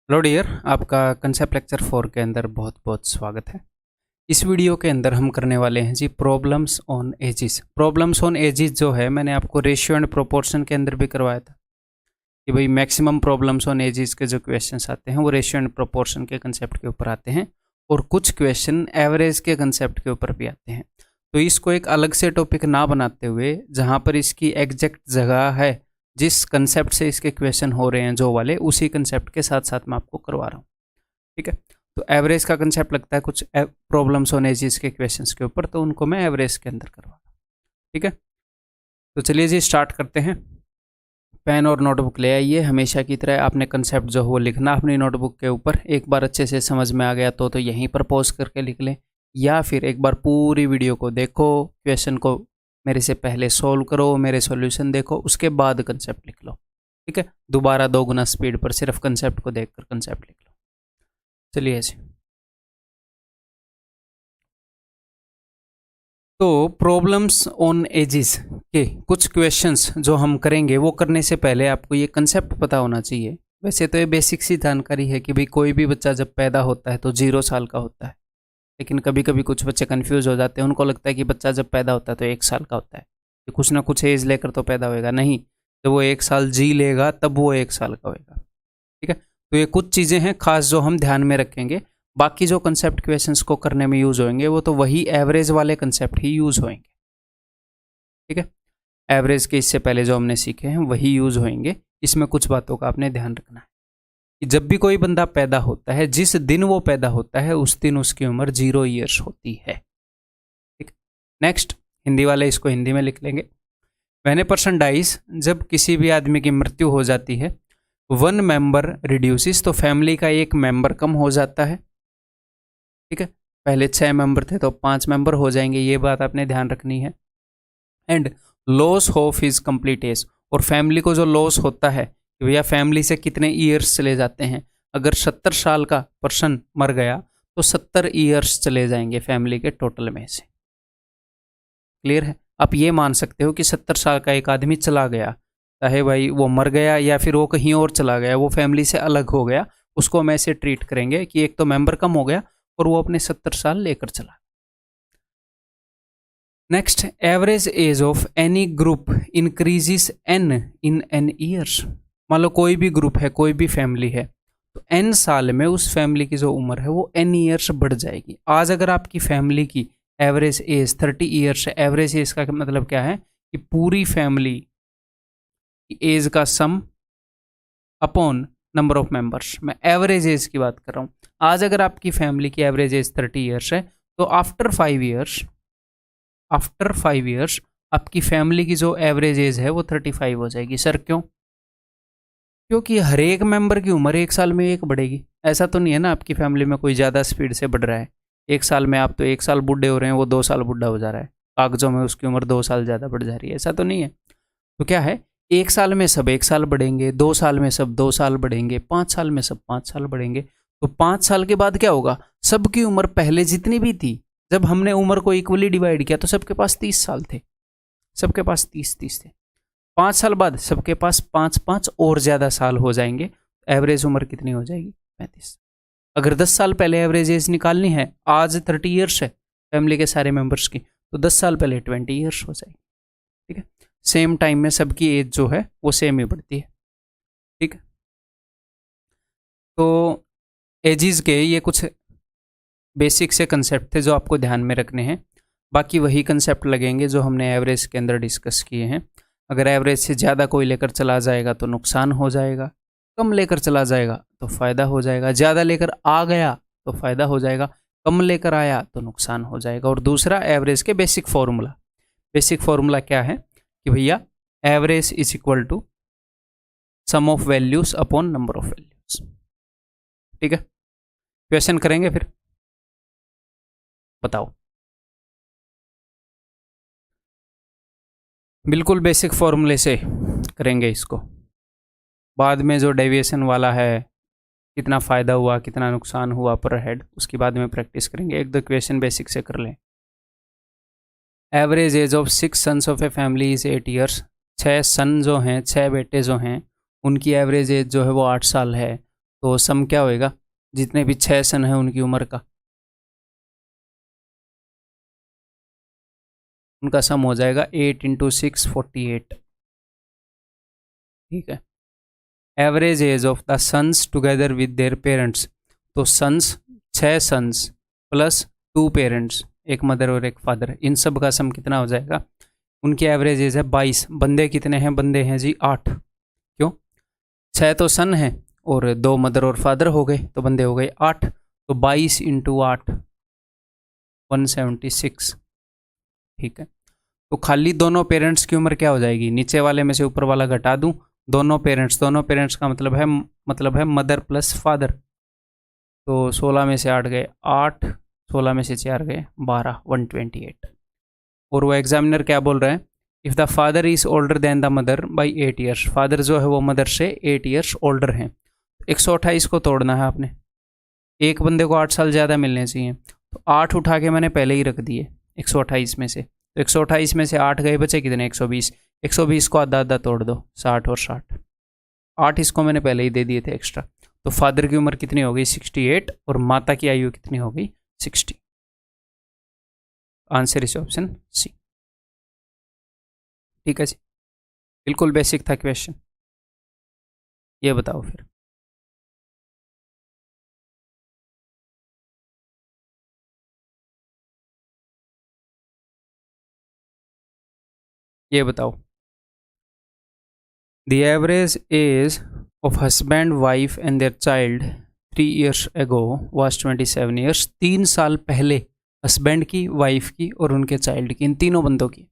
Hello dear, आपका concept lecture 4 के अंदर बहुत बहुत स्वागत है। इस वीडियो के अंदर हम करने वाले हैं जी problems on ages. Problems on ages जो है मैंने आपको रेशियो एंड प्रोपोर्शन के अंदर भी करवाया था कि भाई मैक्सिमम प्रॉब्लम्स ऑन एजिस के जो क्वेश्चंस आते हैं वो रेशियो एंड प्रोपोर्शन के कंसेप्ट के ऊपर आते हैं और कुछ क्वेश्चन एवरेज के कंसेप्ट के ऊपर भी आते हैं। तो इसको एक अलग से टॉपिक ना बनाते हुए जहाँ पर इसकी एग्जैक्ट जगह है, जिस कंसेप्ट से इसके क्वेश्चन हो रहे हैं जो वाले, उसी कंसेप्ट के साथ साथ मैं आपको करवा रहा हूँ। ठीक है, तो एवरेज का कंसेप्ट लगता है कुछ प्रॉब्लम्स होने जी इसके क्वेश्चंस के ऊपर, तो उनको मैं एवरेज के अंदर करवा रहा हूँ। ठीक है, तो चलिए जी स्टार्ट करते हैं। पेन और नोटबुक ले आइए। हमेशा की तरह आपने कंसेप्ट जो है वो लिखना अपनी नोटबुक के ऊपर। एक बार अच्छे से समझ में आ गया तो यहीं पर पॉज करके लिख लें, या फिर एक बार पूरी वीडियो को देखो, क्वेश्चन को मेरे से पहले सोल्व करो, मेरे सॉल्यूशन देखो, उसके बाद कंसेप्ट लिख लो। ठीक है, दोबारा 2 गुना स्पीड पर सिर्फ कंसेप्ट को देखकर कंसेप्ट लिख लो। चलिए जी, तो प्रॉब्लम्स ऑन एजिस के कुछ क्वेश्चंस जो हम करेंगे वो करने से पहले आपको ये कंसेप्ट पता होना चाहिए। वैसे तो ये बेसिक सी जानकारी है कि भाई कोई भी बच्चा जब पैदा होता है तो 0 साल का होता है, लेकिन कभी कभी कुछ बच्चे कंफ्यूज हो जाते हैं। उनको लगता है कि बच्चा जब पैदा होता है तो 1 साल का होता है, कि कुछ ना कुछ एज लेकर तो पैदा होएगा। नहीं, जब वो 1 साल जी लेगा तब वो 1 साल का होएगा। ठीक है, तो ये कुछ चीज़ें हैं खास जो हम ध्यान में रखेंगे। बाकी जो कंसेप्ट क्वेश्चंस को करने में यूज होंगे वो तो वही एवरेज वाले कंसेप्ट ही यूज होंगे। ठीक है, एवरेज के इससे पहले जो हमने सीखे हैं वही यूज होंगे। इसमें कुछ बातों का आपने ध्यान रखना है कि जब भी कोई बंदा पैदा होता है, जिस दिन वो पैदा होता है उस दिन उसकी उम्र 0 ईयर्स होती है। ठीक, नेक्स्ट हिंदी वाले इसको हिंदी में लिख लेंगे। व्हेन ए पर्सन डाइज, जब किसी भी आदमी की मृत्यु हो जाती है, 1 मेंबर रिड्यूसिस, तो फैमिली का 1 मेंबर कम हो जाता है। ठीक है, पहले 6 मेंबर थे तो 5 मेंबर हो जाएंगे, ये बात आपने ध्यान रखनी है। And loss of his complete age, और फैमिली को जो लॉस होता है कि भैया फैमिली से कितने ईयर्स चले जाते हैं। अगर 70 साल का पर्सन मर गया तो 70 ईयर्स चले जाएंगे फैमिली के टोटल में से। क्लियर है, आप ये मान सकते हो कि 70 साल का एक आदमी चला गया, चाहे भाई वो मर गया या फिर वो कहीं और चला गया, वो फैमिली से अलग हो गया, उसको हम ऐसे ट्रीट करेंगे कि एक तो मेंबर कम हो गया और वो अपने 70 साल लेकर चला। Next, average age of any group increases n in n years. मान लो कोई भी ग्रुप है, कोई भी फैमिली है, तो एन साल में उस फैमिली की जो उम्र है वो एन ईयर्स बढ़ जाएगी। आज अगर आपकी फैमिली की एवरेज एज 30 ईयर्स है, एवरेज एज का मतलब क्या है कि पूरी फैमिली की एज का सम अपॉन नंबर ऑफ मेंबर्स। मैं एवरेज एज की बात कर रहा हूँ। आज अगर आपकी फैमिली की एवरेज एज 30 ईयर्स है तो आफ्टर 5 ईयर्स आपकी फैमिली की जो एवरेज एज है वो 35 हो जाएगी। सर क्यों? क्योंकि हर एक मेंबर की उम्र 1 साल में 1 बढ़ेगी। ऐसा तो नहीं है ना आपकी फैमिली में कोई ज़्यादा स्पीड से बढ़ रहा है। 1 साल में आप तो 1 साल बूढ़े हो रहे हैं, वो 2 साल बूढ़ा हो जा रहा है, कागजों में उसकी उम्र 2 साल ज़्यादा बढ़ जा रही है। ऐसा तो नहीं है। तो क्या है, 1 साल में सब 1 साल बढ़ेंगे, 2 साल में सब 2 साल बढ़ेंगे, 5 साल में सब 5 साल बढ़ेंगे। तो 5 साल के बाद क्या होगा, सबकी उम्र पहले जितनी भी थी, जब हमने उम्र को इक्वली डिवाइड किया तो सबके पास 30 साल थे, सबके पास 30 थे। 5 साल बाद सबके पास 5 और ज़्यादा साल हो जाएंगे। एवरेज उम्र कितनी हो जाएगी, 35। अगर 10 साल पहले एवरेज एज निकालनी है, आज 30 ईयर्स है फैमिली के सारे मेंबर्स की, तो 10 साल पहले 20 ईयर्स हो जाएगी। ठीक है, सेम टाइम में सबकी एज जो है वो सेम ही बढ़ती है। ठीक है, तो एजिज के ये कुछ बेसिक से कंसेप्ट थे जो आपको ध्यान में रखने हैं। बाकी वही कंसेप्ट लगेंगे जो हमने एवरेज के अंदर डिस्कस किए हैं। अगर एवरेज से ज़्यादा कोई लेकर चला जाएगा तो नुकसान हो जाएगा, कम लेकर चला जाएगा तो फ़ायदा हो जाएगा, ज़्यादा लेकर आ गया तो फ़ायदा हो जाएगा, कम लेकर आया तो नुकसान हो जाएगा। और दूसरा, एवरेज के बेसिक फार्मूला क्या है कि भैया average is equal to sum of values upon number of values. ठीक है, क्वेश्चन करेंगे फिर, बताओ। बिल्कुल बेसिक फॉर्मूले से करेंगे इसको, बाद में जो डेविएशन वाला है, कितना फ़ायदा हुआ कितना नुकसान हुआ पर हेड, उसकी बाद में प्रैक्टिस करेंगे। 1-2 क्वेश्चन बेसिक से कर लें। Average age of 6 sons of a family is 8 years. 6 son जो हैं, 6 बेटे जो हैं, उनकी एवरेज एज जो है वो 8 साल है। तो सम क्या होएगा, जितने भी 6 सन हैं उनकी उम्र का, उनका सम हो जाएगा 8 × 6 48। ठीक है। Average age of the sons together with their parents, तो सन्स 6 सन्स प्लस 2 पेरेंट्स, एक मदर और एक फादर, इन सब का सम कितना हो जाएगा, उनकी एवरेज एज है 22। बंदे कितने हैं, बंदे हैं जी 8। क्यों, 6 तो सन हैं और 2 मदर और फादर हो गए, तो बंदे हो गए 8। तो 22 × 8 176। ठीक है। तो खाली दोनों पेरेंट्स की उम्र क्या हो जाएगी, नीचे वाले में से ऊपर वाला घटा दूं, दोनों पेरेंट्स का मतलब है मदर प्लस फादर। तो 16 में से 8 गए 8, 16 में से 4 गए 12, 128। और वो एग्जामिनर क्या बोल रहे हैं, if the father is older than the mother by 8 years, father जो है वो मदर से 8 ईयर्स ओल्डर हैं। 128 को तोड़ना है आपने, एक बंदे को 8 साल ज़्यादा मिलने चाहिए, तो 8 उठा के मैंने पहले ही रख दिए 128 में से, तो 128 में से 8 गए, बचे कितने 120। 120 को आधा आधा तोड़ दो, 60 और 60, 8 इसको मैंने पहले ही दे दिए थे एक्स्ट्रा। तो फादर की उम्र कितनी हो गई 68 और माता की आयु कितनी हो गई 60। Answer is option C. ठीक है जी, बिल्कुल बेसिक था क्वेश्चन। ये बताओ फिर, ये बताओ, the average age of husband wife and their child 3 years ago was 27 years। 3 साल पहले हस्बैंड की, वाइफ की और उनके चाइल्ड की, इन तीनों बंदों की।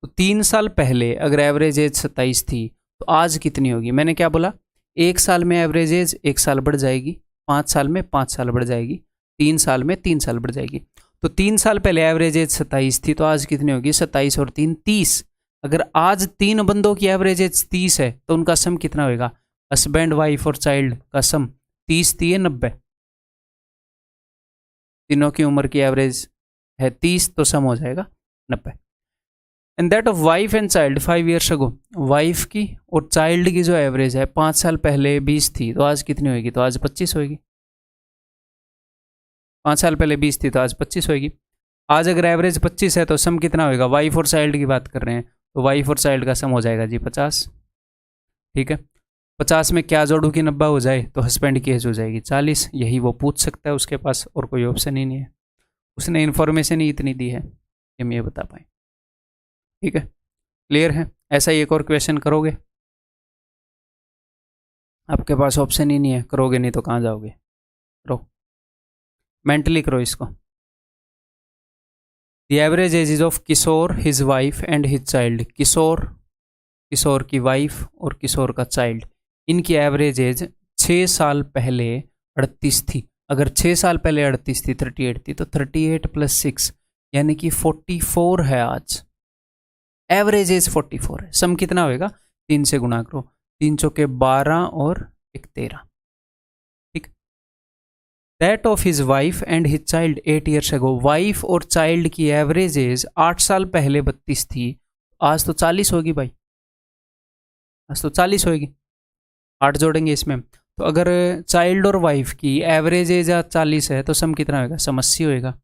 तो 3 साल पहले अगर एवरेज एज 27 थी तो आज कितनी होगी, मैंने क्या बोला, 1 साल में एवरेज एज 1 साल बढ़ जाएगी, 5 साल में 5 साल बढ़ जाएगी, 3 साल में 3 साल बढ़ जाएगी। तो 3 साल पहले एवरेज एज 27 थी तो आज कितनी होगी, 27 और 3 30। अगर आज 3 बंदों की एवरेज एज 30 है तो उनका सम कितना होगा, हस्बैंड वाइफ और चाइल्ड का सम 30 3 90, तीनों की उम्र की एवरेज है 30 तो सम हो जाएगा 90। And that of wife and child 5 years ago, wife की और चाइल्ड की जो एवरेज है 5 साल पहले 20 थी तो आज कितनी होगी, तो आज 25 होगी। 5 साल पहले 20 थी तो आज 25 होगी। आज अगर एवरेज 25 है तो सम कितना होगा, वाइफ और चाइल्ड की बात कर रहे हैं तो वाइफ और चाइल्ड का सम हो जाएगा जी 50। ठीक है। 50 में क्या जोड़ू कि 90 हो जाए, तो हस्बैंड की एज हो जाएगी 40। यही वो पूछ सकता है, उसके पास और कोई ऑप्शन ही नहीं है, उसने इन्फॉर्मेशन ही इतनी दी है कि हम ये बता पाए। ठीक है, क्लियर है। ऐसा ही एक और क्वेश्चन करोगे, आपके पास ऑप्शन ही नहीं है, करोगे नहीं तो कहाँ जाओगे, करो मेंटली करो इसको। The average age is of Kishore, his wife and his child. Kishore, Kishore की वाइफ और किशोर का चाइल्ड, इनकी एवरेज एज 6 साल पहले 38 थी। अगर 6 साल पहले 38 थी, 38 थी, तो 38 + 6 यानी कि 44 है आज। एवरेज एज 44 है। सम कितना होएगा, 3 से गुणा करो, 3 चौके 12 और 1 13। ठीक। That of his wife and his child 8 years ago, wife और चाइल्ड की एवरेज एज 8 साल पहले 32 थी, आज तो 40 होगी भाई, आज तो 40 होगी। 8 जोड़ेंगे इसमें, तो अगर चाइल्ड और वाइफ की एवरेज एज 40 है तो सम कितना होगा, सम 80 होएगा।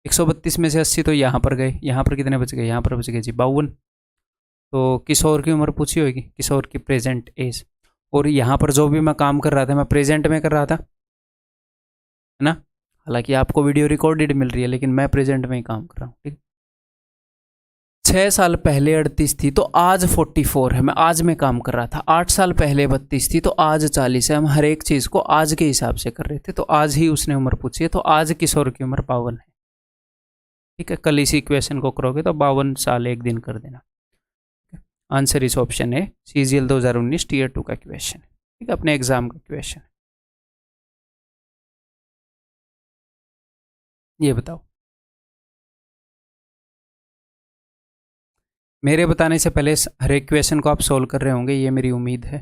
132 में से 80 तो यहाँ पर गए, यहाँ पर कितने बच गए, यहाँ पर बच गए जी 52। तो किशोर की उम्र पूछी होगी, किशोर की प्रेजेंट एज, और यहाँ पर जो भी मैं काम कर रहा था मैं प्रेजेंट में कर रहा था, है ना। हालांकि आपको वीडियो रिकॉर्डेड मिल रही है लेकिन मैं प्रेजेंट में ही काम कर रहा हूँ। ठीक, 6 साल पहले 38 थी तो आज 44 है, मैं आज में काम कर रहा था। 8 साल पहले 32 थी तो आज 40 है। हम हर एक चीज़ को आज के हिसाब से कर रहे थे, तो आज ही उसने उम्र पूछी है, तो आज किशोर की उम्र 52 है। ठीक है, कल इसी क्वेश्चन को करोगे तो 52 साल एक दिन कर देना। आंसर इस ऑप्शन है, CGL 2019 Tier 2 का क्वेश्चन। ठीक है, अपने एग्जाम का क्वेश्चन। ये बताओ, मेरे बताने से पहले हर एक क्वेश्चन को आप सोल्व कर रहे होंगे, ये मेरी उम्मीद है।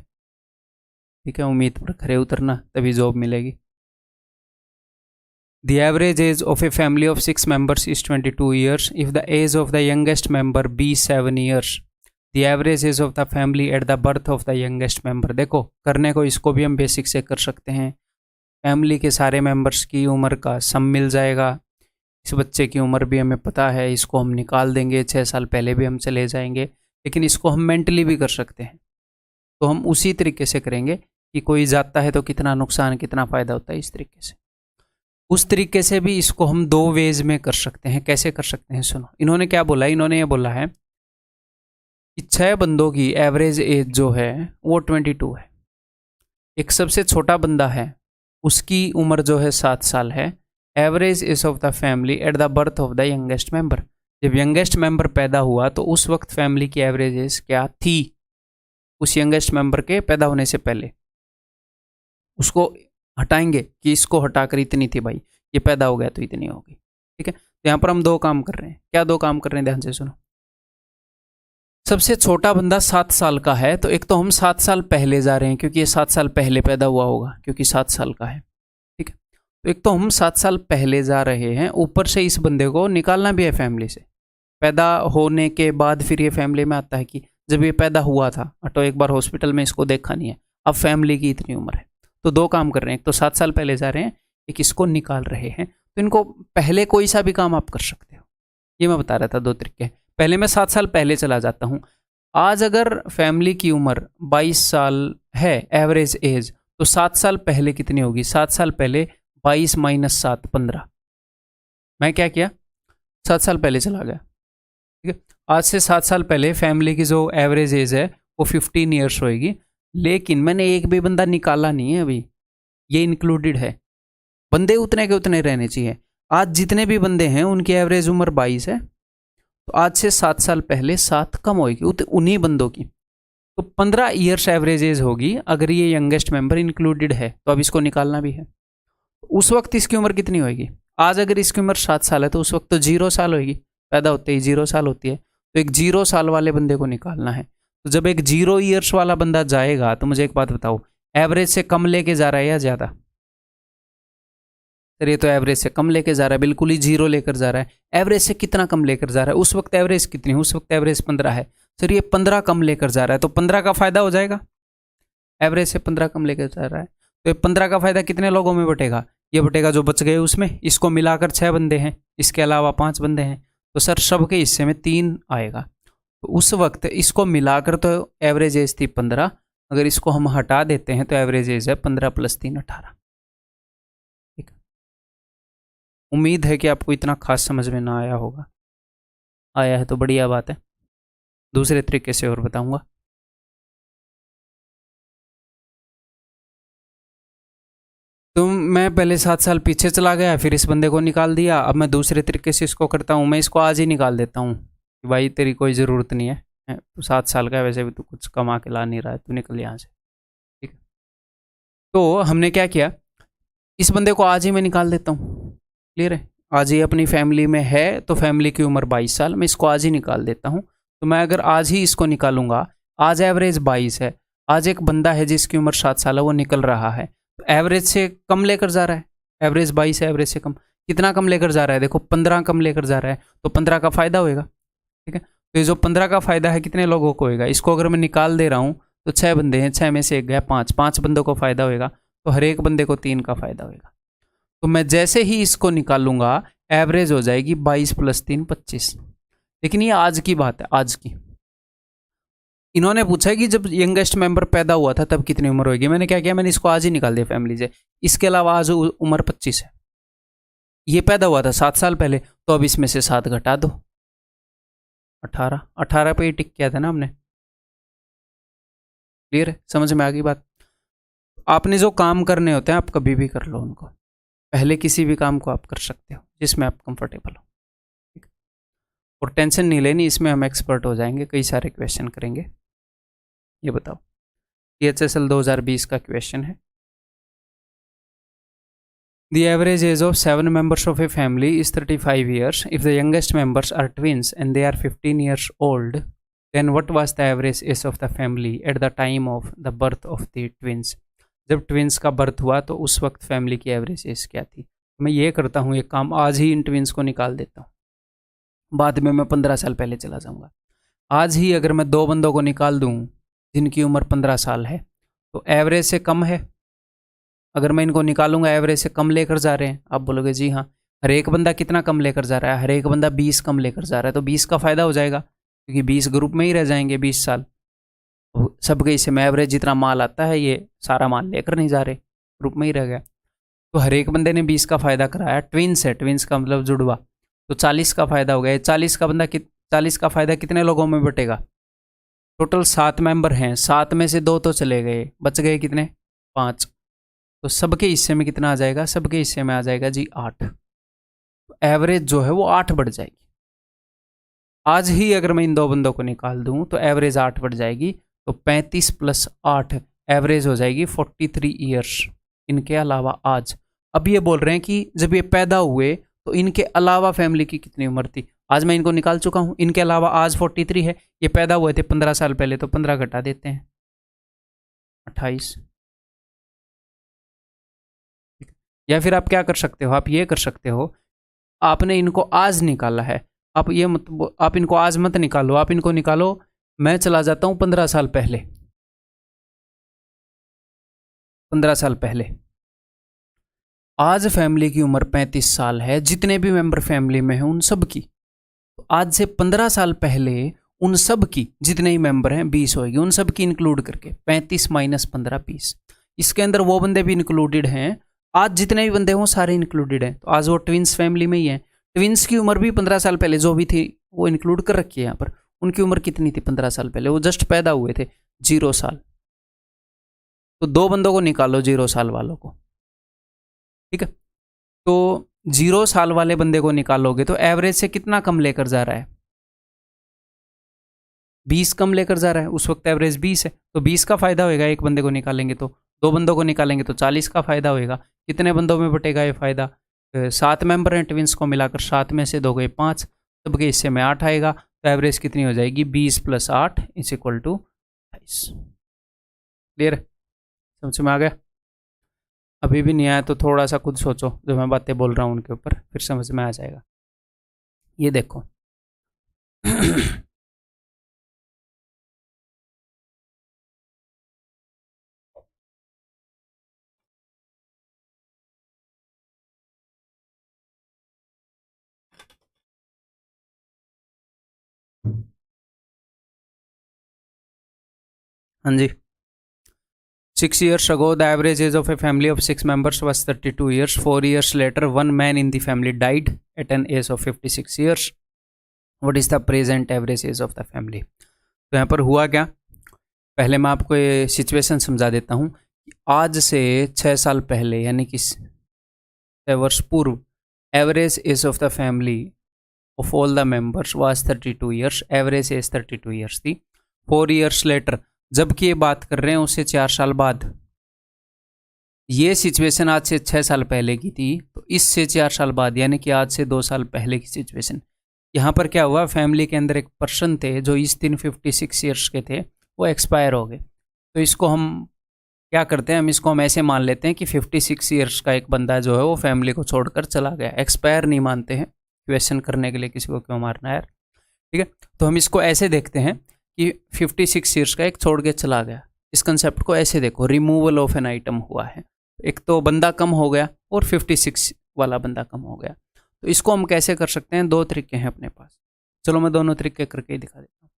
ठीक है, उम्मीद पर खरे उतरना, तभी जॉब मिलेगी। The average age of a family of 6 members is 22 years if the age of the youngest member be 7 years. The average age of the family at the birth of the youngest member. देखो करने को इसको भी हम basic से कर सकते हैं। फैमिली के सारे मेंबर्स की उम्र का सम मिल जाएगा। इस बच्चे की उम्र भी हमें पता है, इसको हम निकाल देंगे, 6 साल पहले भी हम चले जाएंगे। लेकिन इसको हम मेंटली भी कर सकते हैं, तो हम उसी तरीके से करेंगे कि कोई जाता है तो कितना नुकसान कितना फ़ायदा होता है, इस तरीके से। उस तरीके से भी इसको हम 2 वेज में कर सकते हैं। कैसे कर सकते हैं सुनो, इन्होंने क्या बोला, इन्होंने ये बोला है कि 6 बंदों की एवरेज एज जो है वो 22 है। एक सबसे छोटा बंदा है, उसकी उम्र जो है 7 साल है। Average age of the family at the birth of the youngest member. जब यंगेस्ट मेंबर पैदा हुआ तो उस वक्त फैमिली की एवरेज एज क्या थी, उस यंगेस्ट मेंबर के पैदा होने से पहले। उसको हटाएंगे कि इसको हटाकर इतनी थी भाई, ये पैदा हो गया तो इतनी होगी। ठीक है, तो यहाँ पर हम 2 काम कर रहे हैं। क्या 2 काम कर रहे हैं, ध्यान से सुनो। सबसे छोटा बंदा 7 साल का है, तो एक तो हम 7 साल पहले जा रहे हैं क्योंकि ये 7 साल पहले पैदा हुआ होगा, क्योंकि 7 साल का है। ठीक है, तो एक तो हम 7 साल पहले जा रहे हैं, ऊपर से इस बंदे को निकालना भी है फैमिली से। पैदा होने के बाद फिर ये फैमिली में आता है कि जब ये पैदा हुआ था तो एक बार हॉस्पिटल में इसको देखा नहीं है, अब फैमिली की इतनी उम्र है। तो 2 काम कर रहे हैं, एक तो 7 साल पहले जा रहे हैं, एक इसको निकाल रहे हैं। तो इनको पहले कोई सा भी काम आप कर सकते हो, ये मैं बता रहा था 2 तरीके। पहले मैं 7 साल पहले चला जाता हूँ। आज अगर फैमिली की उम्र 22 साल है एवरेज एज, तो 7 साल पहले कितनी होगी, 7 साल पहले 22 - 7 15। मैं क्या किया, 7 साल पहले चला गया। ठीक है, आज से 7 साल पहले फैमिली की जो एवरेज एज है वो 15 ईयर्स होएगी। लेकिन मैंने एक भी बंदा निकाला नहीं है अभी, ये इंक्लूडेड है। बंदे उतने के उतने रहने चाहिए। आज जितने भी बंदे हैं उनकी एवरेज उम्र 22 है, तो आज से 7 साल पहले 7 कम होगी उन्हीं बंदों की, तो 15 ईयर्स एवरेज एज होगी अगर ये यंगेस्ट मेंबर इंक्लूडेड है। तो अब इसको निकालना भी है। उस वक्त इसकी उम्र कितनी होगी, आज अगर इसकी उम्र 7 साल है तो उस वक्त तो 0 साल होगी, पैदा होते ही 0 साल होती है। तो एक 0 साल वाले बंदे को निकालना है। तो जब एक 0 ईयर्स वाला बंदा जाएगा तो मुझे एक बात बताओ, एवरेज से कम लेके जा रहा है या ज़्यादा? सर ये तो एवरेज से कम लेके जा रहा है, बिल्कुल ही 0 लेकर जा रहा है। एवरेज से कितना कम लेकर जा रहा है, उस वक्त एवरेज कितनी है, उस वक्त एवरेज 15 है। सर ये 15 कम लेकर जा रहा है, तो 15 का फायदा हो जाएगा। एवरेज से 15 कम लेकर जा रहा है, तो ये 15 का फायदा कितने लोगों में बटेगा, ये बटेगा जो बच गए उसमें। इसको मिलाकर 6 बंदे हैं, इसके अलावा 5 बंदे हैं, तो सर सबके हिस्से में 3 आएगा। तो उस वक्त इसको मिलाकर तो एवरेज एज थी 15, अगर इसको हम हटा देते हैं तो एवरेज एज है 15 + 3 18। ठीक, उम्मीद है कि आपको इतना खास समझ में ना आया होगा। आया है तो बढ़िया बात है, दूसरे तरीके से और बताऊंगा। तो मैं पहले 7 साल पीछे चला गया, फिर इस बंदे को निकाल दिया। अब मैं दूसरे तरीके से इसको करता हूँ, मैं इसको आज ही निकाल देता हूँ कि भाई तेरी कोई ज़रूरत नहीं है, तू 7 साल का है, वैसे भी तू कुछ कमा के ला नहीं रहा है, तू निकल यहाँ से। ठीक है, तो हमने क्या किया, इस बंदे को आज ही मैं निकाल देता हूँ। क्लियर है, आज ही अपनी फैमिली में है तो फैमिली की उम्र 22 साल, मैं इसको आज ही निकाल देता हूँ। तो मैं अगर आज ही इसको निकालूंगा, आज एवरेज 22 है, आज एक बंदा है जिसकी उम्र 7 साल है, वो निकल रहा है, तो एवरेज से कम लेकर जा रहा है। एवरेज 22 है, एवरेज से कम कितना कम लेकर जा रहा है, देखो 15 कम लेकर जा रहा है, तो 15 का फायदा होएगा। ठीक है, तो ये जो 15 का फायदा है कितने लोगों को होएगा, इसको अगर मैं निकाल दे रहा हूँ तो 6 बंदे हैं, 6 में से एक गया 5 बंदों को फायदा होएगा, तो हर एक बंदे को 3 का फायदा होएगा। तो मैं जैसे ही इसको निकालूंगा एवरेज हो जाएगी 22 + 3 25। लेकिन ये आज की बात है, आज की। इन्होंने पूछा है कि जब यंगेस्ट मेंबर पैदा हुआ था तब कितनी उम्र होगी। मैंने क्या किया, मैंने इसको आज ही निकाल दिया फैमिली से। इसके अलावा आज उम्र 25 है, ये पैदा हुआ था 7 साल पहले, तो अब इसमें से 7 घटा दो, 18 पे ही टिक किया था ना हमने। क्लियर है, समझ में आ गई बात। आपने जो काम करने होते हैं आप कभी भी कर लो उनको, पहले किसी भी काम को आप कर सकते हो जिसमें आप कंफर्टेबल हो। ठीक, और टेंशन नहीं लेनी, इसमें हम एक्सपर्ट हो जाएंगे, कई सारे क्वेश्चन करेंगे। ये बताओ, THSL 2020 का क्वेश्चन है, the average age of 7 members of a family is 35 years. If the youngest members are twins and they are 15 years old, then what was the average age of the family at the time of the birth of the twins? जब twins का birth हुआ तो उस वक्त family की average age क्या थी। मैं ये करता हूँ, एक काम आज ही इन ट्विंस को निकाल देता हूँ, बाद में मैं 15 साल पहले चला जाऊँगा। आज ही अगर मैं 2 बंदों को निकाल दूं जिनकी उम्र 15 साल है, तो एवरेज से कम है। अगर मैं इनको निकालूंगा एवरेज से कम लेकर जा रहे हैं, आप बोलोगे जी हाँ। हर एक बंदा कितना कम लेकर जा रहा है? हर एक बंदा 20 कम लेकर जा रहा है, तो 20 का फ़ायदा हो जाएगा, क्योंकि 20 ग्रुप में ही रह जाएंगे 20 साल। सबके हिस्से में एवरेज जितना माल आता है ये सारा माल लेकर नहीं जा रहे, ग्रुप में ही रह गया। तो हर एक बंदे ने 20 का फ़ायदा कराया। ट्विंस है, ट्विंस का मतलब जुड़वा, तो 40 का फ़ायदा हो गया। 40 का फ़ायदा कितने लोगों में बटेगा? टोटल 7 मेंबर हैं, 7 में से 2 तो चले गए, बच गए कितने? 5। तो सबके हिस्से में कितना आ जाएगा? सबके हिस्से में आ जाएगा जी 8। तो एवरेज जो है वो 8 बढ़ जाएगी। आज ही अगर मैं इन 2 बंदों को निकाल दूं तो एवरेज 8 बढ़ जाएगी। तो 35 + 8 एवरेज हो जाएगी 43 ईयर्स। इनके अलावा आज, अब ये बोल रहे हैं कि जब ये पैदा हुए तो इनके अलावा फैमिली की कितनी उम्र थी। आज मैं इनको निकाल चुका हूं, इनके अलावा आज 43 है। ये पैदा हुए थे 15 साल पहले, तो 15 घटा देते हैं, 28। या फिर आप क्या कर सकते हो? आप ये कर सकते हो, आपने इनको आज निकाला है, आप ये मत, आप इनको आज मत निकालो, आप इनको निकालो, मैं चला जाता हूं 15 साल पहले। 15 साल पहले आज फैमिली की उम्र 35 साल है, जितने भी मेंबर फैमिली में हैं उन सब की। तो आज से 15 साल पहले उन सब की जितने ही मेंबर हैं 20 होगी, उन सब की इंक्लूड करके 35 - 15 20। इसके अंदर वो बंदे भी इंक्लूडेड हैं, आज जितने भी बंदे हों सारे इंक्लूडेड हैं। तो आज वो ट्विंस फैमिली में ही हैं। ट्विंस की उम्र भी 15 साल पहले जो भी थी वो इंक्लूड कर रखी है यहाँ पर। उनकी उम्र कितनी थी 15 साल पहले? वो जस्ट पैदा हुए थे, 0 साल। तो 2 बंदों को निकालो 0 साल वालों को, ठीक है। तो 0 साल वाले बंदे को निकालोगे तो एवरेज से कितना कम लेकर जा रहा है? 20 कम लेकर जा रहा है। उस वक्त एवरेज 20 है, तो 20 का फायदा होगा एक बंदे को निकालेंगे तो। 2 बंदों को निकालेंगे तो 40 का फायदा होगा। कितने बंदों में बटेगा ये फायदा? 7 मेंबर हैं ट्विंस को मिलाकर, 7 में से 2 गए 5, सबके हिस्से में 8 आएगा। तो एवरेज कितनी हो जाएगी? 20 + 8 = 28। क्लियर? समझ में आ गया? अभी भी नहीं आया तो थोड़ा सा खुद सोचो, जो मैं बातें बोल रहा हूँ उनके ऊपर, फिर समझ में आ जाएगा। ये देखो हाँ जी। 6 years ago, the average age of a family of 6 members was 32 years. 4 years later, one man in the family died at an age of 56 years. What is the present average age of the family? तो यहाँ पर हुआ क्या? पहले मैं आपको ये situation समझा देता हूँ। आज से 6 साल पहले, यानी कि 6 वर्ष पूर्व, average age of the family of all the members was 32 years. Average age 32 years थी। 4 ईयर्स लेटर, जबकि ये बात कर रहे हैं उससे 4 साल बाद, ये सिचुएशन आज से 6 साल पहले की थी, तो इससे 4 साल बाद यानी कि आज से 2 साल पहले की सिचुएशन। यहाँ पर क्या हुआ? फैमिली के अंदर एक पर्सन थे जो इस दिन 56 ईयर्स के थे, वो एक्सपायर हो गए। तो इसको हम क्या करते हैं, हम ऐसे मान लेते हैं कि 56 ईयर्स का एक बंदा जो है वो फैमिली को छोड़कर चला गया। एक्सपायर नहीं मानते हैं, क्वेश्चन करने के लिए किसी को क्यों मारना यार, ठीक है। तो हम इसको ऐसे देखते हैं कि 56 ईयर्स का एक छोड़ के चला गया। इस कंसेप्ट को ऐसे देखो, रिमूवल ऑफ एन आइटम हुआ है। एक तो बंदा कम हो गया और 56 वाला बंदा कम हो गया। तो इसको हम कैसे कर सकते हैं? 2 तरीके हैं अपने पास। चलो मैं दोनों तरीके करके दिखा देता हूँ।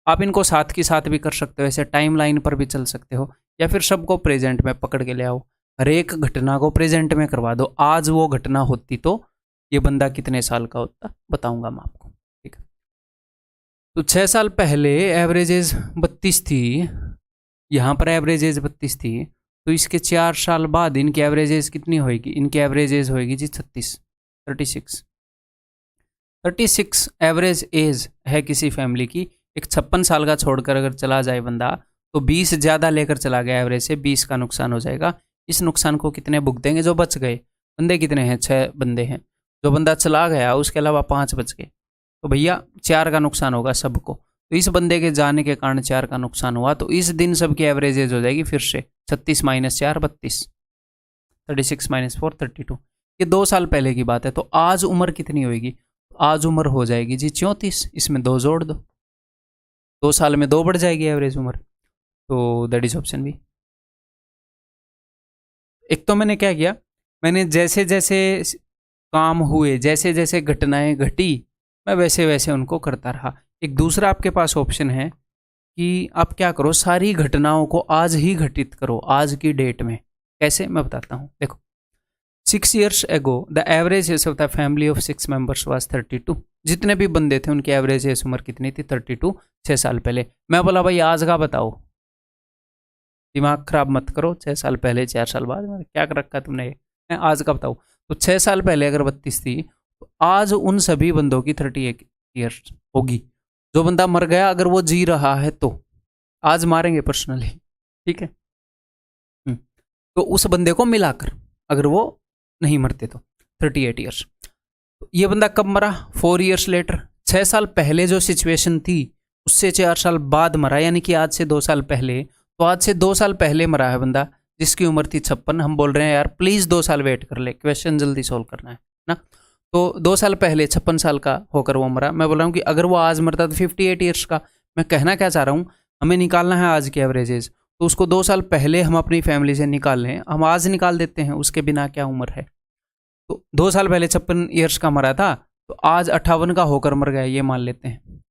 आप इनको साथ के साथ भी कर सकते हो, ऐसे टाइम लाइन पर भी चल सकते हो, या फिर सबको प्रेजेंट में पकड़ के ले आओ। हर एक घटना को प्रेजेंट में करवा दो। आज वो घटना होती तो ये बंदा कितने साल का होता, बताऊंगा मैं आपको, ठीक है। तो 6 साल पहले एवरेज एज 32 थी, यहाँ पर एवरेज एज 32 थी, तो इसके 4 साल बाद इनकी एवरेज एज कितनी होगी? इनकी एवरेज एज होगी जी 36। 36 एवरेज एज है किसी फैमिली की। एक 56 साल का छोड़कर अगर चला जाए बंदा, तो 20 ज़्यादा लेकर चला गया एवरेज से, 20 का नुकसान हो जाएगा। इस नुकसान को कितने भुगतेंगे? जो बच गए बंदे कितने हैं? 6 बंदे हैं। जो बंदा चला गया उसके अलावा 5 बच गए, तो भैया 4 का नुकसान होगा सबको। तो इस बंदे के जाने के कारण 4 का नुकसान हुआ, तो इस दिन सबकी एवरेज एज हो जाएगी फिर से 36 - 4 32, 36 - 4 32। ये 2 साल पहले की बात है। तो आज उम्र कितनी होगी? आज उम्र हो जाएगी जी 34। इसमें 2 जोड़ दो, 2 साल में 2 बढ़ जाएगी एवरेज उम्र, तो दैट इज ऑप्शन बी। एक तो मैंने क्या किया, मैंने जैसे जैसे काम हुए, जैसे जैसे घटनाएं घटी, मैं वैसे वैसे उनको करता रहा। एक दूसरा आपके पास ऑप्शन है कि आप क्या करो, सारी घटनाओं को आज ही घटित करो, आज की डेट में। कैसे, मैं बताता हूँ। देखो, 6 years ago the average age of the family of 6 members was 32। जितने भी बंदे थे उनकी एवरेज एज उम्र कितनी थी? 32। 6 साल पहले। मैं बोला भाई आज का बताओ, दिमाग खराब मत करो, 6 साल पहले 4 साल बाद, मैंने क्या कर रखा तुमने, आज का बताओ। तो 6 साल पहले अगर 32 थी, तो आज उन सभी बंदों की 38 ईयर्स होगी। जो बंदा मर गया अगर वो जी रहा है तो आज मारेंगे पर्सनली, ठीक है। तो उस बंदे को मिलाकर अगर वो नहीं मरते तो 38 ईयर्स। ये बंदा कब मरा? 4 years लेटर। 6 साल पहले जो सिचुएशन थी उससे 4 साल बाद मरा, यानी कि आज से 2 साल पहले। तो आज से 2 साल पहले मरा है बंदा जिसकी उम्र थी 56। हम बोल रहे हैं यार प्लीज 2 साल वेट कर ले, क्वेश्चन जल्दी सोल्व करना है ना। तो 2 साल पहले 56 साल का होकर वो मरा। मैं बोल रहा हूँ कि अगर वो आज मरता तो 58 ईयर्स का। मैं कहना क्या चाह रहा हूँ, हमें निकालना है आज की एवरेज एज, तो उसको 2 साल पहले हम अपनी फैमिली से निकाल लें, हम आज निकाल देते हैं, उसके बिना क्या उम्र है। तो 2 साल पहले 56 ईयर्स का मरा था, तो आज 58 का होकर मर गया, ये मान लेते हैं।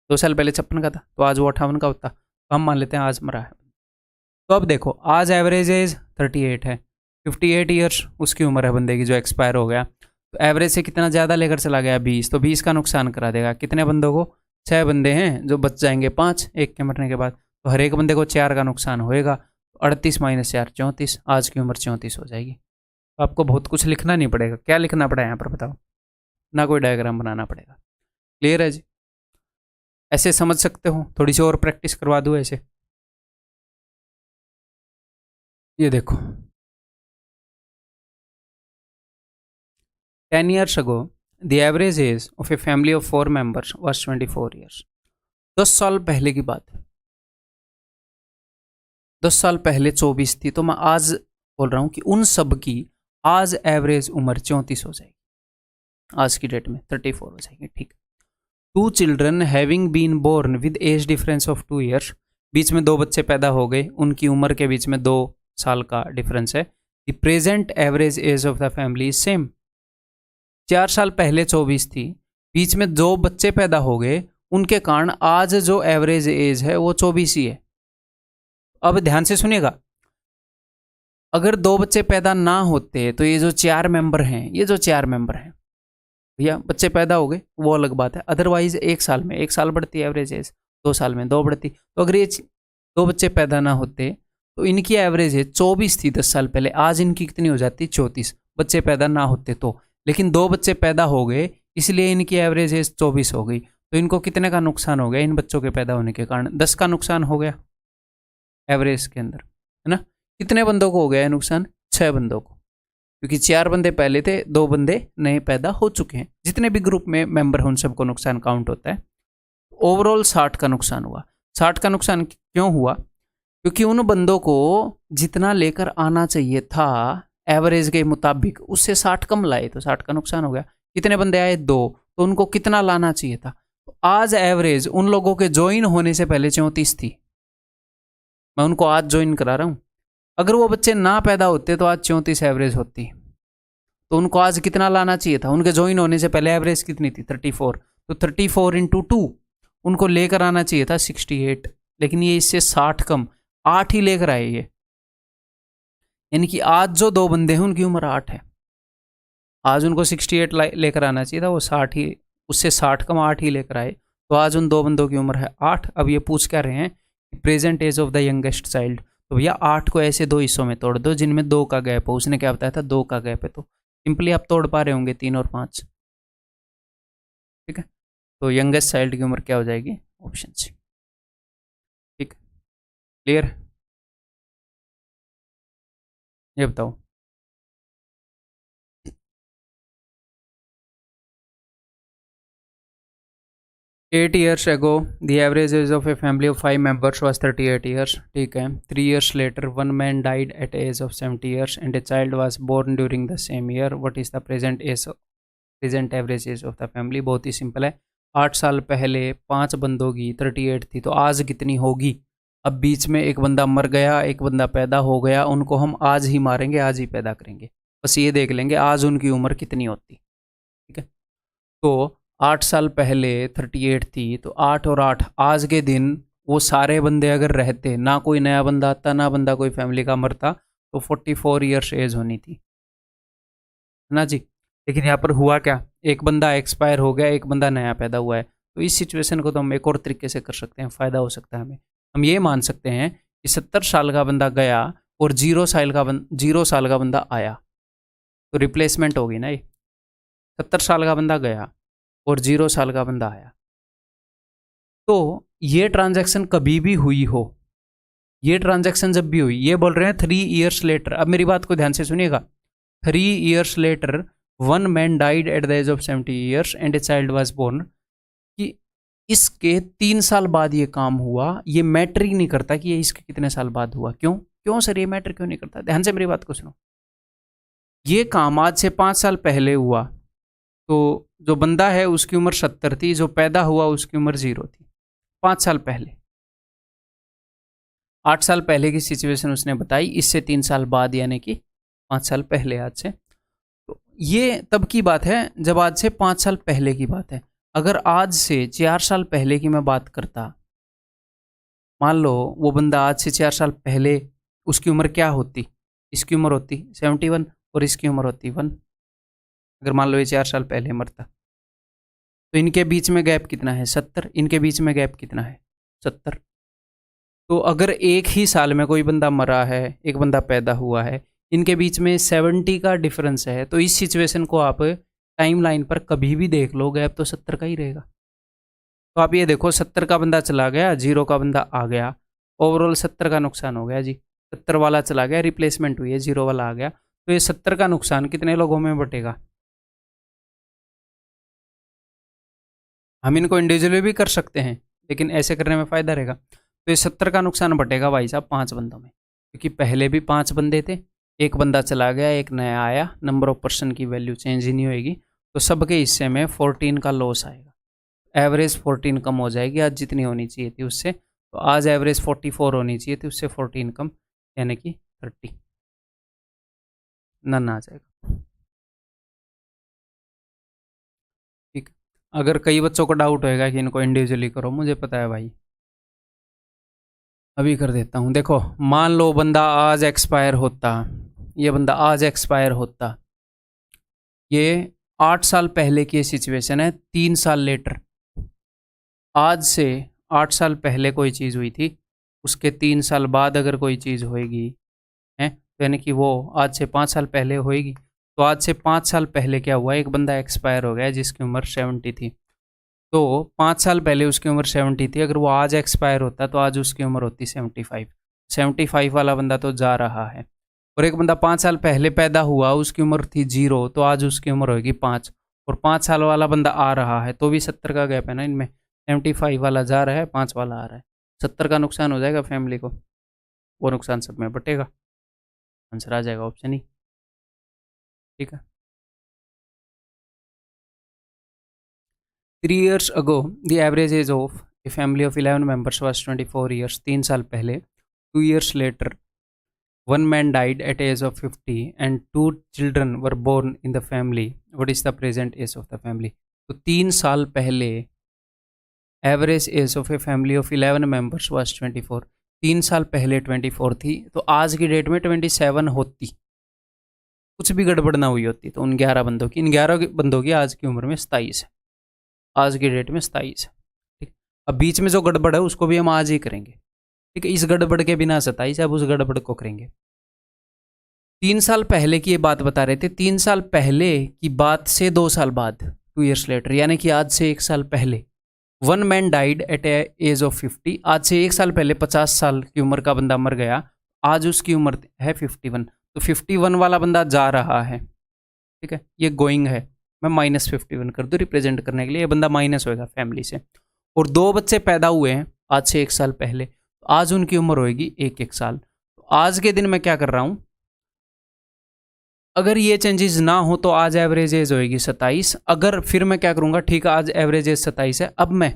2 साल पहले 56 का था तो आज वो 58 का होता, तो हम मान लेते हैं आज मरा है। तो अब देखो, आज एवरेज एज 38 है, 58 ईयर्स उसकी उम्र है बंदे की जो एक्सपायर हो गया। तो एवरेज से कितना ज़्यादा लेकर चला गया? 20। तो 20 का नुकसान करा देगा कितने बंदों को? 6 बंदे हैं जो बच जाएंगे, 5 एक के मरने के बाद। तो हर एक बंदे को 4 का नुकसान होएगा। 38 - 4 34। आज की उम्र 34 हो जाएगी। तो आपको बहुत कुछ लिखना नहीं पड़ेगा। क्या लिखना पड़ा यहाँ पर बताओ? ना कोई डायग्राम बनाना पड़ेगा। क्लियर है जी? ऐसे समझ सकते हो? थोड़ी सी और प्रैक्टिस करवा दूँ ऐसे। ये देखो, 10 years ago the average age of a family of 4 members was 24 years। 10 साल पहले की बात है। 10 साल पहले 24 थी, तो मैं आज बोल रहा हूँ कि उन सब की आज एवरेज उम्र 34 हो जाएगी। आज की डेट में 34 हो जाएगी, ठीक। 2 children having been born with age difference of 2 years। बीच में 2 बच्चे पैदा हो गए, उनकी उम्र के बीच में 2 साल का डिफरेंस है। The present average age of the family is same. 4 साल पहले 24 थी, बीच में 2 बच्चे पैदा हो गए, उनके कारण आज जो एवरेज एज है वो 24 ही है। अब ध्यान से सुनिएगा, अगर 2 बच्चे पैदा ना होते तो ये जो 4 मेंबर हैं, ये जो 4 मेंबर हैं भैया, बच्चे पैदा हो गए वो अलग बात है। अदरवाइज 1 साल में 1 साल बढ़ती है एवरेज एज, 2 साल में 2 बढ़ती। तो अगर ये 2 बच्चे पैदा ना होते तो इनकी एवरेज एज 24 थी 10 साल पहले, आज इनकी कितनी हो जाती? 34। बच्चे पैदा ना होते तो, लेकिन 2 बच्चे पैदा हो गए इसलिए इनकी एवरेज एज 24 हो गई। तो इनको कितने का नुकसान हो गया? इन बच्चों के पैदा होने के कारण 10 का नुकसान हो गया एवरेज के अंदर, है ना। कितने बंदों को हो गया नुकसान? 6 बंदों को, क्योंकि 4 बंदे पहले थे, 2 बंदे नए पैदा हो चुके हैं। जितने भी ग्रुप में मेंबर हैं उन सबको नुकसान काउंट होता है। ओवरऑल 60 का नुकसान हुआ। 60 का नुकसान क्यों हुआ? क्योंकि उन बंदों को जितना लेकर आना चाहिए था एवरेज के मुताबिक, उससे 60 कम लाए, तो 60 का नुकसान हो गया। कितने बंदे आए? 2। तो उनको कितना लाना चाहिए था? तो आज एवरेज उन लोगों के ज्वाइन होने से पहले 34 थी। मैं उनको आज ज्वाइन करा रहा हूँ। अगर वो बच्चे ना पैदा होते तो आज 34 एवरेज होती। तो उनको आज कितना लाना चाहिए था? उनके ज्वाइन होने से पहले एवरेज कितनी थी? 34। तो 34 × 2 उनको लेकर आना चाहिए था 68, लेकिन ये इससे 60 कम 8 ही लेकर आए ये। यानी कि आज जो 2 बंदे हैं उनकी उम्र 8 है। आज उनको 68 लेकर आना चाहिए था, वो 60 ही, उससे 60 कम 8 ही लेकर आए। तो आज उन 2 बंदों की उम्र है 8। अब ये पूछ क्या रहे हैं? Present age of the youngest child. तो भैया 8 को ऐसे 2 हिस्सों में तोड़ दो जिनमें 2 का गैप हो। उसने क्या बताया था? 2 का गैप है। तो सिंपली आप तोड़ पा रहे होंगे 3 और 5, ठीक है। तो यंगेस्ट चाइल्ड की उम्र क्या हो जाएगी? ऑप्शन सी, ठीक। क्लियर? ये बताओ। 8 years ago the average age of a family of 5 members was 38 years, ठीक है। 3 years later one man died at age of 70 years and a child was born during the same year। what is the present average age of the family? बहुत ही simple है। 8 साल पहले 5 बंदों की 38 थी, तो आज कितनी होगी। अब बीच में एक बंदा मर गया, एक बंदा पैदा हो गया, उनको हम आज ही मारेंगे, आज ही पैदा करेंगे, बस ये देख लेंगे आज उनकी उम्र कितनी होती। ठीक है, तो 8 साल पहले 38 थी, तो 8 और 8 आज के दिन वो सारे बंदे अगर रहते, ना कोई नया बंदा आता, ना बंदा कोई फैमिली का मरता, तो 44 ईयर्स एज होनी थी, है ना जी। लेकिन यहाँ पर हुआ क्या, एक बंदा एक्सपायर हो गया, एक बंदा नया पैदा हुआ है। तो इस सिचुएशन को तो हम एक और तरीके से कर सकते हैं, फ़ायदा हो सकता है हमें। हम ये मान सकते हैं कि 70 साल का बंदा गया और 0 साल का बंदा आया, तो रिप्लेसमेंट होगी ना ये। 70 साल का बंदा गया और 0 साल का बंदा आया, तो ये ट्रांजैक्शन कभी भी हुई हो, ये ट्रांजैक्शन जब भी हुई, ये बोल रहे हैं 3 ईयर्स लेटर। अब मेरी बात को ध्यान से सुनिएगा। 3 years later one man died at the age of 70 years and a child was born, कि इसके 3 साल बाद ये काम हुआ। ये मैटर ही नहीं करता कि ये इसके कितने साल बाद हुआ। क्यों क्यों सर, ये मैटर क्यों नहीं करता? ध्यान से मेरी बात को सुनो। ये काम आज से 5 साल पहले हुआ, तो जो बंदा है उसकी उम्र 70 थी, जो पैदा हुआ उसकी उम्र 0 थी, 5 साल पहले। 8 साल पहले की सिचुएशन उसने बताई, इससे 3 साल बाद यानी कि 5 साल पहले आज से। तो ये तब की बात है जब आज से 5 साल पहले की बात है। अगर आज से 4 साल पहले की मैं बात करता, मान लो वो बंदा आज से 4 साल पहले, उसकी उम्र क्या होती, इसकी उम्र होती 71 और इसकी उम्र होती 1। अगर मान लो ये 4 साल पहले मरता, तो इनके बीच में गैप कितना है, 70। इनके बीच में गैप कितना है, 70। तो अगर एक ही साल में कोई बंदा मरा है, एक बंदा पैदा हुआ है, इनके बीच में 70 का डिफरेंस है, तो इस सिचुएशन को आप टाइम लाइन पर कभी भी देख लो, गैप तो 70 का ही रहेगा। तो आप ये देखो, 70 का बंदा चला गया, 0 का बंदा आ गया, ओवरऑल 70 का नुकसान हो गया जी। 70 वाला चला गया, रिप्लेसमेंट हुई है, 0 वाला आ गया, तो ये 70 का नुकसान कितने लोगों में बटेगा। हम इनको इंडिविजुअली भी कर सकते हैं, लेकिन ऐसे करने में फ़ायदा रहेगा। तो ये 70 का नुकसान बटेगा भाई साहब 5 बंदों में, क्योंकि पहले भी 5 बंदे थे, एक बंदा चला गया, एक नया आया, नंबर ऑफ पर्सन की वैल्यू चेंज ही नहीं होएगी, तो सबके हिस्से में 14 का लॉस आएगा। एवरेज 14 कम हो जाएगी आज जितनी होनी चाहिए थी उससे, तो आज एवरेज 44 होनी चाहिए थी, उससे 14 कम, यानी कि 30 नन आ जाएगा। ठीक, अगर कई बच्चों को डाउट होएगा कि इनको इंडिविजुअली करो, मुझे पता है भाई, अभी कर देता हूँ। देखो, मान लो बंदा आज एक्सपायर होता, ये बंदा आज एक्सपायर होता, ये 8 साल पहले की सिचुएशन है, 3 साल लेटर। आज से 8 साल पहले कोई चीज़ हुई थी, उसके 3 साल बाद अगर कोई चीज़ होएगी, है तो यानी कि वो आज से 5 साल पहले होएगी। तो आज से 5 साल पहले क्या हुआ, एक बंदा एक्सपायर हो गया जिसकी उम्र 70 थी, तो 5 साल पहले उसकी उम्र 70 थी, अगर वो आज एक्सपायर होता तो आज उसकी उम्र होती 75। 75 वाला बंदा तो जा रहा है, और एक बंदा 5 साल पहले पैदा हुआ, उसकी उम्र थी 0, तो आज उसकी उम्र होगी 5, और 5 साल वाला बंदा आ रहा है, तो भी 70 का गैप है ना इनमें। 75 वाला जा रहा है, 5 वाला आ रहा है, 70 का नुकसान हो जाएगा फैमिली को, वो नुकसान सब में बटेगा, आंसर आ जाएगा ऑप्शन ही। ठीक है। 3 years ago, the average age of a family of 11 members was 24 years. 3 साल पहले, 2 years later, one man died at age of 50 and 2 children were born in the family. What is the present age of the family? तो 3 साल पहले average age of a family of 11 members was 24। 3 साल पहले 24 थी, तो आज की date में 27 होती, कुछ भी गड़बड़ ना हुई होती, तो उन 11 बंदों की, इन 11 बंदों की आज की उम्र में 27 है, आज की डेट में 27 है। ठीक, अब बीच में जो गड़बड़ है उसको भी हम आज ही करेंगे। ठीक है, इस गड़बड़ के बिना 27, अब उस गड़बड़ को करेंगे। 3 साल पहले की ये बात बता रहे थे, 3 साल पहले की बात से 2 साल बाद, 2 years later, यानी कि आज से 1 साल पहले, one man died at age of 50। आज से 1 साल पहले 50 साल की उम्र का बंदा मर गया, आज उसकी उम्र है 51, तो 51 वाला बंदा जा रहा है। ठीक है, ये गोइंग है, मैं -51 कर दूँ रिप्रेजेंट करने के लिए, ये बंदा माइनस होएगा फैमिली से। और 2 बच्चे पैदा हुए हैं आज से 1 साल पहले, तो आज उनकी उम्र होएगी 1-1 साल। तो आज के दिन मैं क्या कर रहा हूँ, अगर ये चेंजेस ना हो तो आज एवरेज एज होएगी 27। अगर फिर मैं क्या करूंगा, ठीक है आज एवरेज एज 27 है, अब मैं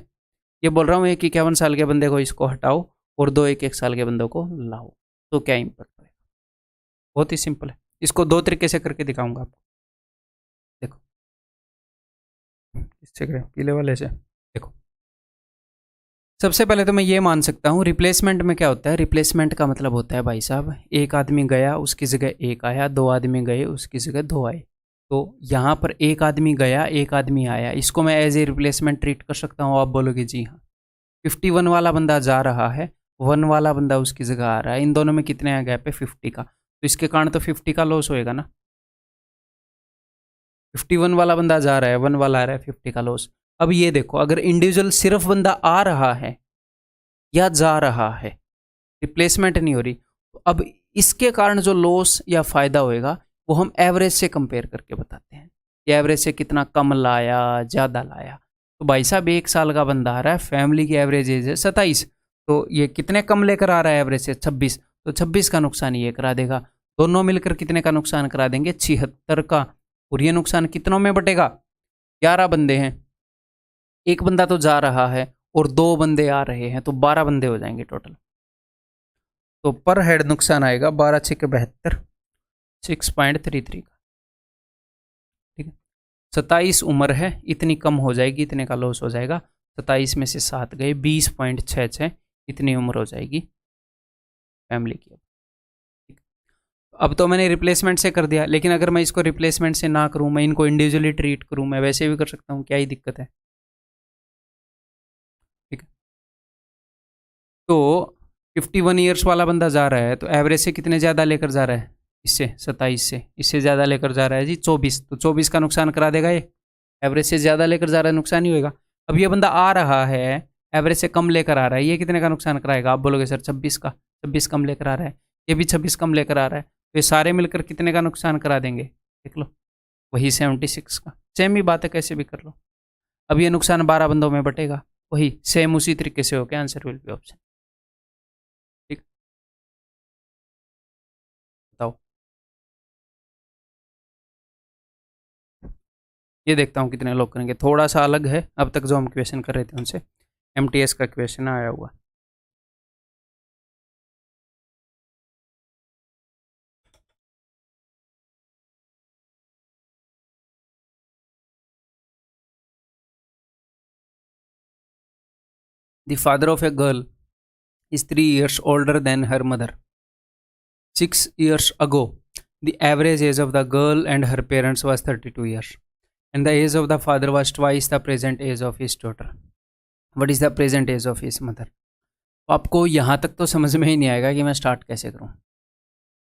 ये बोल रहा हूँ एक 51 साल के बंदे को इसको हटाओ और दो 1 साल के बंदों को लाओ, तो क्या इम्पैक्ट पड़ेगा। बहुत ही सिंपल है, इसको दो तरीके से करके दिखाऊंगा आपको। देखो इससे करें, पीले वाले से देखो। सबसे पहले तो मैं ये मान सकता हूँ रिप्लेसमेंट में क्या होता है, रिप्लेसमेंट का मतलब होता है भाई साहब एक आदमी गया उसकी जगह एक आया, दो आदमी गए उसकी जगह दो आए। तो यहाँ पर एक आदमी गया एक आदमी आया, इसको मैं एज ए रिप्लेसमेंट ट्रीट कर सकता हूँ। आप बोलोगे जी हाँ। 51 वाला बंदा जा रहा है, 1 वाला बंदा उसकी जगह आ रहा है, इन दोनों में कितने गैप है 50 का, तो इसके कारण तो 50 का लॉस होएगा ना। 51 वाला बंदा जा रहा है, 1 वाला आ रहा है, 50 का लॉस। अब ये देखो अगर इंडिविजुअल सिर्फ बंदा आ रहा है या जा रहा है, रिप्लेसमेंट नहीं हो रही, तो अब इसके कारण जो लॉस या फायदा होएगा वो हम एवरेज से कंपेयर करके बताते हैं कि एवरेज से कितना कम लाया ज़्यादा लाया। तो भाई साहब 1 साल का बंदा आ रहा है, फैमिली की एवरेज एज है 27, तो ये कितने कम लेकर आ रहा है एवरेज से 26, तो 26 का नुकसान ये करा देगा। दोनों मिलकर कितने का नुकसान करा देंगे 76 का। और ये नुकसान कितनों में बटेगा, 11 बंदे हैं, एक बंदा तो जा रहा है और दो बंदे आ रहे हैं, तो 12 बंदे हो जाएंगे टोटल। तो पर हेड नुकसान आएगा 12 6 72, 6.33 का। ठीक है, 27 उम्र है, इतनी कम हो जाएगी, इतने का लॉस हो जाएगा। 27 में से 7 गए, 20.66 इतनी उम्र हो जाएगी फैमिली की। अब तो मैंने रिप्लेसमेंट से कर दिया, लेकिन अगर मैं इसको रिप्लेसमेंट से ना करूं, मैं इनको इंडिविजुअली ट्रीट करूं, मैं वैसे भी कर सकता हूं, क्या ही दिक्कत है। ठीक है, तो 51 ईयर्स वाला बंदा जा रहा है तो एवरेज से कितने ज़्यादा लेकर जा रहा है, इससे 27 से, इससे ज़्यादा लेकर जा रहा है जी 24, तो 24 का नुकसान करा देगा ये। एवरेज से ज़्यादा लेकर जा रहा है, नुकसान ही होएगा। अब ये बंदा आ रहा है एवरेज से कम लेकर आ रहा है, ये कितने का नुकसान कराएगा, आप बोलोगे सर 26 का, 26 कम लेकर आ रहा है, ये भी 26 कम लेकर आ रहा है, तो ये सारे मिलकर कितने का नुकसान करा देंगे, देख लो वही 76 का। सेम ही बात है, कैसे भी कर लो। अब ये नुकसान 12 बंदों में बटेगा, वही सेम उसी तरीके से हो गया, आंसर विल बी ऑप्शन। ठीक, बताओ। ये देखता हूँ कितने लोग करेंगे, थोड़ा सा अलग है अब तक जो हम क्वेश्चन कर रहे थे उनसे। एमटीएस का क्वेश्चन आया हुआ। The father of a girl is 3 years older than her mother. 6 years ago, the average age of the girl and her parents was 32 years, and the age of the father was twice the present age of his daughter. What is the present age of his mother? तो आपको यहाँ तक तो समझ में ही नहीं आएगा कि मैं स्टार्ट कैसे करूँ,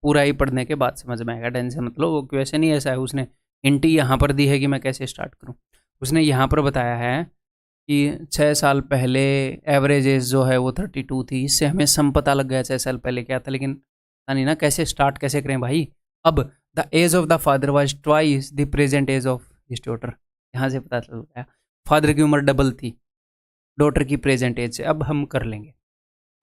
पूरा ही पढ़ने के बाद समझ में आएगा। टेंशन मतलब वो क्वेश्चन ही ऐसा है, उसने हिंट ही यहाँ पर दी है कि मैं कैसे स्टार्ट करूँ। उसने यहाँ पर बताया है कि 6 साल पहले एवरेज एज जो है वो 32 थी, इससे हमें सम पता लग गया 6 साल पहले क्या था, लेकिन पता नहीं ना कैसे स्टार्ट कैसे करें भाई। अब the age of the father was twice the present age of his daughter, यहाँ से पता चल गया फादर की उम्र डबल थी डॉटर की प्रेजेंट एज से। अब हम कर लेंगे,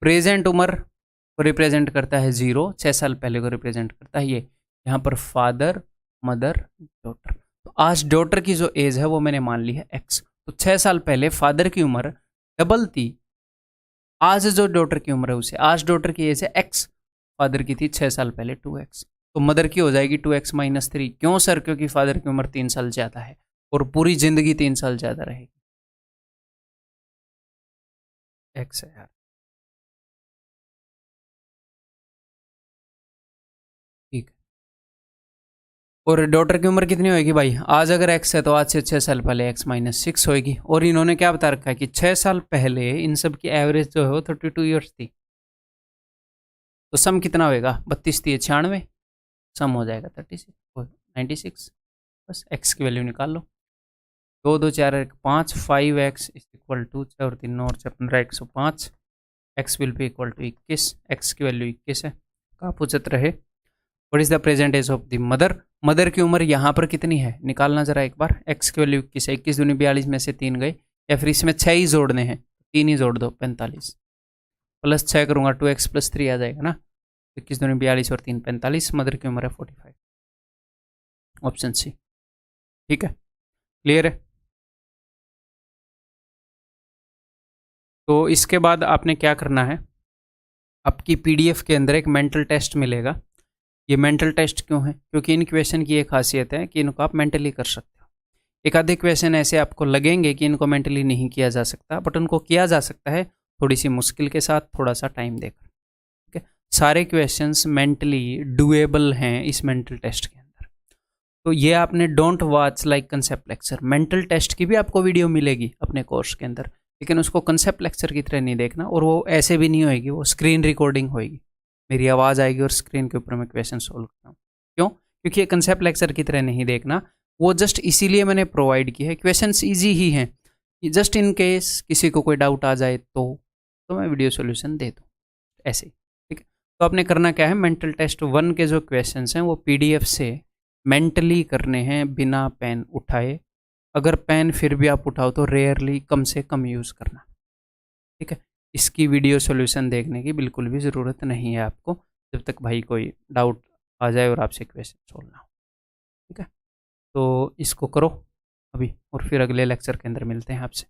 प्रेजेंट उम्र को रिप्रेजेंट करता है 0, 6 साल पहले को रिप्रेजेंट करता है ये, यहाँ पर फादर मदर डॉटर। तो आज डॉटर की जो एज है वो मैंने मान ली है x, तो 6 साल पहले फादर की उम्र डबल थी, आज जो डॉटर की उम्र है उसे, आज डॉटर की एज है x, फादर की थी 6 साल पहले 2x, तो मदर की हो जाएगी 2x - 3। क्यों सर, क्योंकि फादर की उम्र 3 साल ज़्यादा है और पूरी जिंदगी 3 साल ज़्यादा रहेगी। x है यार, ठीक है। और डॉटर की उम्र कितनी होगी भाई, आज अगर x है तो आज से 6 साल पहले x - 6 होगी। और इन्होंने क्या बता रखा है कि 6 साल पहले इन सब की एवरेज जो है वो 32 ईयर्स थी, तो सम कितना होएगा, 32 थी 96, सम हो जाएगा 36 96। बस x की वैल्यू निकाल लो, 2 2 4 1 5, 5x इक्वल टू 6 और 3 9 और 6 15 105, x will be equal to 21, x की वैल्यू 21 है। कहाँ पूछत रहे, what is the present age of the mother, mother की उम्र यहाँ पर कितनी है निकालना जरा एक बार। x की वैल्यू 21 है, 21 दूनी 42 में से 3 गए, या फिर इसमें 6 ही जोड़ने हैं, 3 ही जोड़ दो 45, प्लस 6 करूँगा 2x + 3 आ जाएगा ना, 21 दूनी 42 और 3 45, मदर की उम्र है 45। Option C. ठीक है, क्लियर है। तो इसके बाद आपने क्या करना है, आपकी पीडीएफ के अंदर एक मेंटल टेस्ट मिलेगा। ये मेंटल टेस्ट क्यों है? क्योंकि इन क्वेश्चन की एक खासियत है कि इनको आप मेंटली कर सकते हो। एक आधे क्वेश्चन ऐसे आपको लगेंगे कि इनको मेंटली नहीं किया जा सकता, बट उनको किया जा सकता है थोड़ी सी मुश्किल के साथ, थोड़ा सा टाइम देकर। ठीक है, सारे क्वेश्चंस मेंटली डुएबल हैं इस मेंटल टेस्ट के अंदर। तो ये आपने don't watch like concept lecture, mental test की भी आपको वीडियो मिलेगी अपने कोर्स के अंदर, लेकिन उसको कंसेप्ट लेक्चर की तरह नहीं देखना, और वो ऐसे भी नहीं होएगी, वो स्क्रीन रिकॉर्डिंग होएगी। मेरी आवाज़ आएगी और स्क्रीन के ऊपर मैं क्वेश्चन सोल्व कर रहा हूँ। क्यों? क्योंकि ये कंसेप्ट लेक्चर की तरह नहीं देखना, वो जस्ट इसीलिए मैंने प्रोवाइड की है। क्वेश्चंस इजी ही हैं, जस्ट इन केस किसी को कोई डाउट आ जाए तो मैं वीडियो सोल्यूशन दे दूँ, ऐसे ही। ठीक है, तो आपने करना क्या है, मेंटल टेस्ट 1 के जो क्वेश्चंस हैं वो पीडीएफ से मेंटली करने हैं बिना पेन उठाए। अगर पेन फिर भी आप उठाओ तो रेयरली, कम से कम यूज़ करना। ठीक है, इसकी वीडियो सॉल्यूशन देखने की बिल्कुल भी ज़रूरत नहीं है आपको, जब तक भाई कोई डाउट आ जाए और आपसे क्वेश्चन सोल्व ना हो। ठीक है, तो इसको करो अभी, और फिर अगले लेक्चर के अंदर मिलते हैं आपसे।